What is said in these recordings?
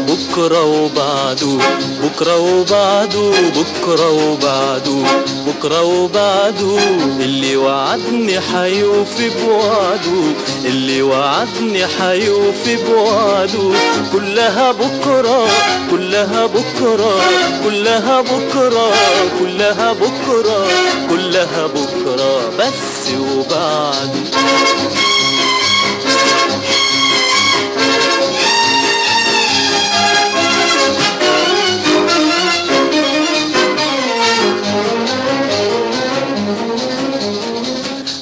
بكرة وبعده بكرة وبعده بكرة وبعده بكرة وبعده اللي وعدني حيوفي بوعده، اللي وعدني حيوفي بوعده. كلها بكرة كلها بكرة كلها بكرة كلها بكرة كلها بكرة بس وبعده.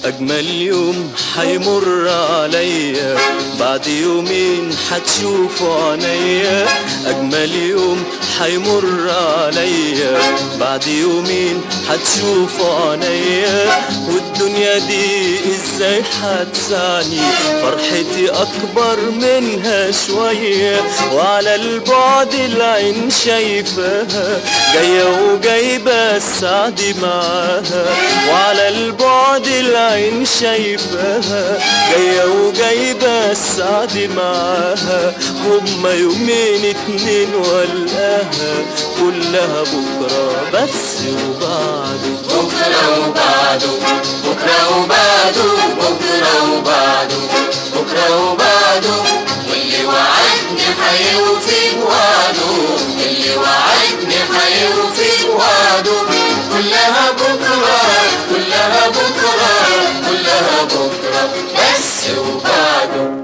أجمل يوم حيمر عليا بعد يومين حتشوفوا عينيا، أجمل يوم حيمر عليا بعد يومين حتشوفوا عينيا. والدنيا دي ازاي حتسعني فرحتي أكبر منها شوية، وعلى البعد العين شايفاها جاية وجايبة السعد معاها، وعلى البعد العين شايفاها جاية وجايبة السعد معاها. هما يومين اتنين والقاها كلها بكرة بس وبعده. بكرة وبعده بكرة وبعده بكرة وبعده بكرة وبعده واللي وعدني حيوفي بوعده، اللي وعدني حيوفي بوعده. كلها بكرة كلها بكرة كلها بكرة بس وبعده.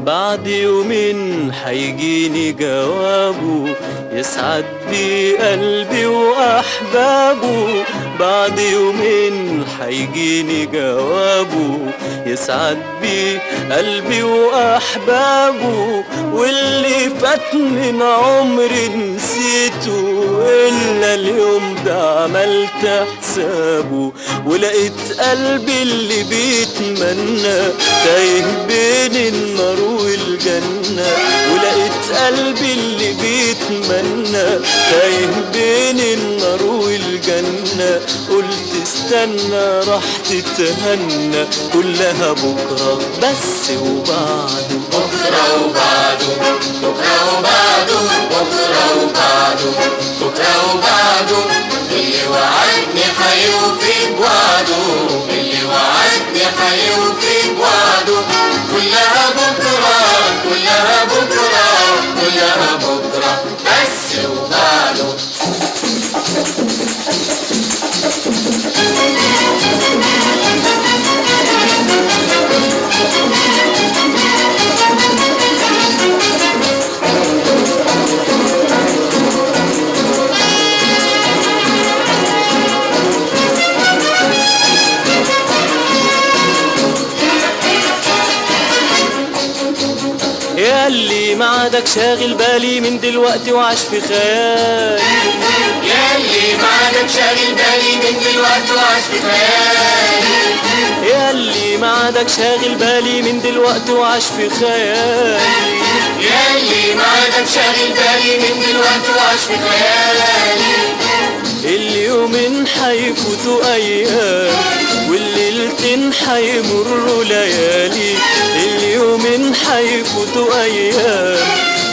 بعد يومين حيجيني جوابه يسعد بي قلبي وأحبابه، بعد يومين حيجيني جوابه يسعد بي قلبي وأحبابه. واللي فات من عمري نسيته إلا اليوم ده عملت حسابه، ولقيت قلبي اللي بيتمنى تايه بين النار والجنة، ولقيت قلبي اللي بيتمنى تايه بين النار والجنة. قلت استنى راح تتهنى كلها بكرة بس وبعده. بكرة وبعده بكرة وبعده بكرة وبعده بكرة وبعده اللي وعدني حيوفي بوعده، اللي وعدني حيوفي بوعده. كلها بكرة كلها بكرة كلها بكرة بس وبعده. ياللي معادك شاغل بالي من دلوقتي وعاش في خيالي، ياللي معادك شاغل بالي من دلوقتي وعاش في خيالي، ياللي معادك شاغل بالي من دلوقتي وعاش في خيالي، ياللي معادك شاغل بالي من دلوقتي وعاش في خيالي. اليومين حيفوتوا ايام والليلتين حيمروا ليالي، اليومين حيفوتوا ايام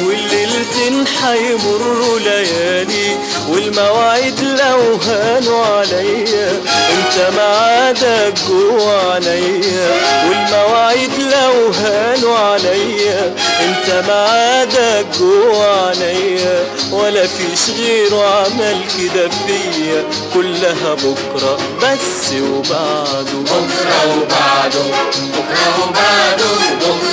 والليلتين حيمروا ليالي. والمواعيد لو هانوا عليا انت معادك جوا عينيا، والمواعيد لو هانوا عليا انت معادك جوا عينيا. ولا فيش غيره عمل كده فيا كلها بكرة بس وبعده. بكرة وبعده بكرة وبعده بكرة